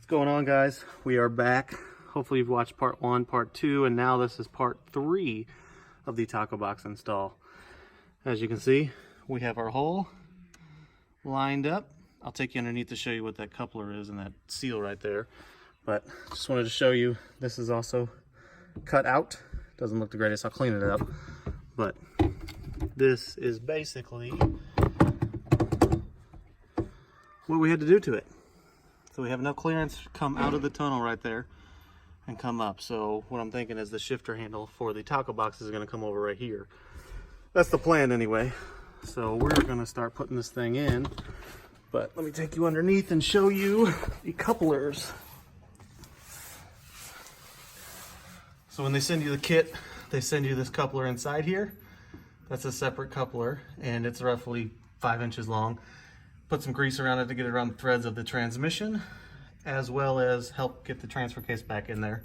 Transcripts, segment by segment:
What's going on, guys? We are back. Hopefully you've watched part 1, part 2, and now this is part 3 of the TacoBox install. As you can see, we have our hole lined up. I'll take you underneath to show you what that coupler is and that seal right there. But just wanted to show you, this is also cut out. Doesn't look the greatest, I'll clean it up. But this is basically what we had to do to it. So we have enough clearance to come out of the tunnel right there and come up. So what I'm thinking is the shifter handle for the TacoBox is going to come over right here. That's the plan anyway. So we're going to start putting this thing in. But let me take you underneath and show you the couplers. So when they send you the kit, they send you this coupler inside here. That's a separate coupler and it's roughly 5 inches long. Put some grease around it to get it around the threads of the transmission, as well as help get the transfer case back in there.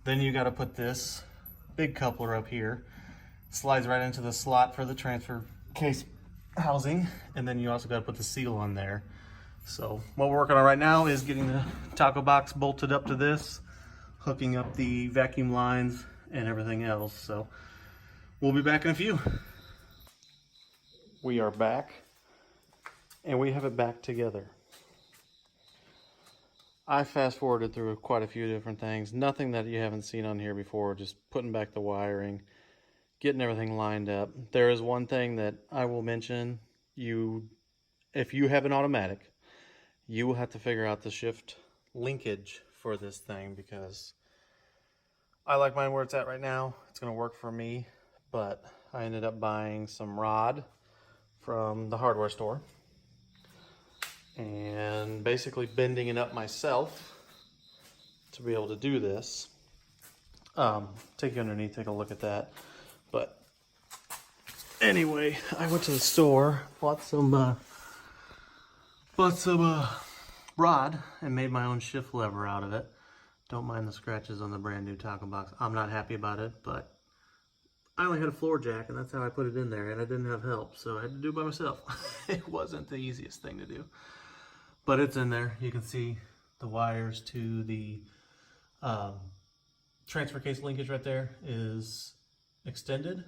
Then you got to put this big coupler up here, slides right into the slot for the transfer case housing, and then you also got to put the seal on there. So what we're working on right now is getting the TacoBox bolted up to this, hooking up the vacuum lines and everything else. So we'll be back in a few. We are back. And we have it back together. I fast forwarded through quite a few different things. Nothing that you haven't seen on here before. Just putting back the wiring, getting everything lined up. There is one thing that I will mention. If you have an automatic, you will have to figure out the shift linkage for this thing, because I like mine where it's at right now. It's going to work for me, but I ended up buying some rod from the hardware store and basically bending it up myself to be able to do this. Take you underneath, take a look at that. But anyway, I went to the store, bought some rod and made my own shift lever out of it. Don't mind the scratches on the brand new TacoBox. I'm not happy about it, but I only had a floor jack and that's how I put it in there, and I didn't have help, so I had to do it by myself. It wasn't the easiest thing to do. But it's in there. You can see the wires to the transfer case linkage right there is extended.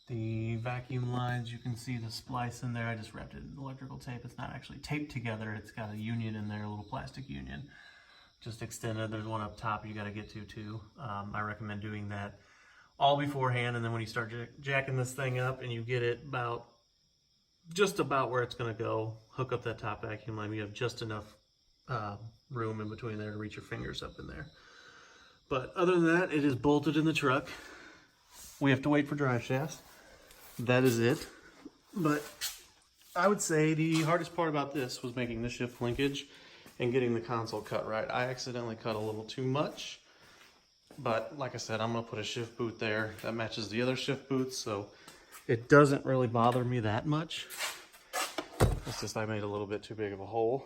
The vacuum lines, you can see the splice in there. I just wrapped it in electrical tape. It's not actually taped together. It's got a union in there, a little plastic union. Just extended. There's one up top you got to get to too. I recommend doing that all beforehand, and then when you start jacking this thing up and you get it just about where it's going to go, hook up that top vacuum line. You have just enough room in between there to reach your fingers up in there. But other than that, it is bolted in the truck. We have to wait for drive shafts. That is it. But I would say the hardest part about this was making the shift linkage and getting the console cut right. I accidentally cut a little too much, but like I said, I'm going to put a shift boot there that matches the other shift boots, so it doesn't really bother me that much. It's just I made a little bit too big of a hole,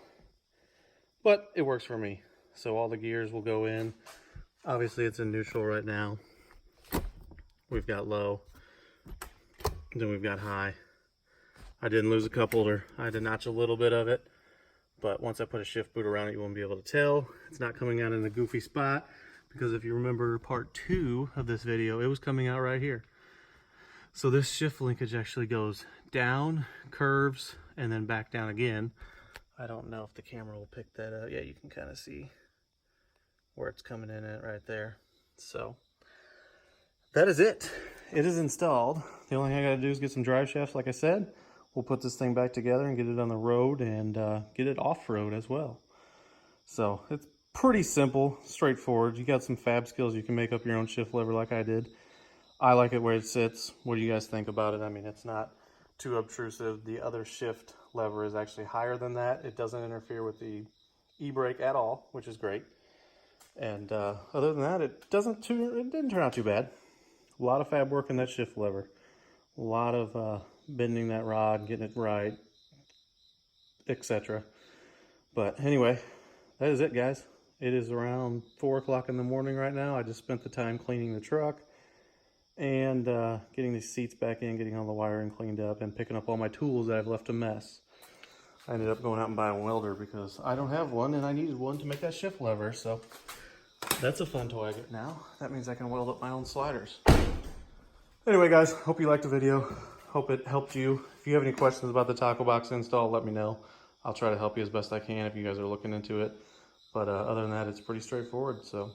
but it works for me. So all the gears will go in. Obviously it's in neutral right now. We've got low, then we've got high. I didn't lose a coupler. I had to notch a little bit of it, but once I put a shift boot around it, you won't be able to tell. It's not coming out in a goofy spot, because if you remember part 2 of this video, it was coming out right here. So this shift linkage actually goes down, curves, and then back down again. I don't know if the camera will pick that up. Yeah, you can kind of see where it's coming in at right there. So that is it. It is installed. The only thing I got to do is get some drive shafts, like I said. We'll put this thing back together and get it on the road and get it off-road as well. So it's pretty simple, straightforward. You got some fab skills. You can make up your own shift lever like I did. I like it where it sits. What do you guys think about it? I mean, it's not too obtrusive. The other shift lever is actually higher than that. It doesn't interfere with the e-brake at all, which is great. And other than that, it didn't turn out too bad. A lot of fab work in that shift lever. A lot of bending that rod, getting it right, etc. But anyway, that is it, guys. It is around 4 o'clock in the morning right now. I just spent the time cleaning the truck and getting these seats back in, getting all the wiring cleaned up, and picking up all my tools that I've left a mess. I ended up going out and buying a welder because I don't have one and I needed one to make that shift lever. So that's a fun toy I get now. That means I can weld up my own sliders. Anyway, guys, hope you liked the video. Hope it helped you. If you have any questions about the TacoBox install, let me know. I'll try to help you as best I can if you guys are looking into it. But other than that, it's pretty straightforward. So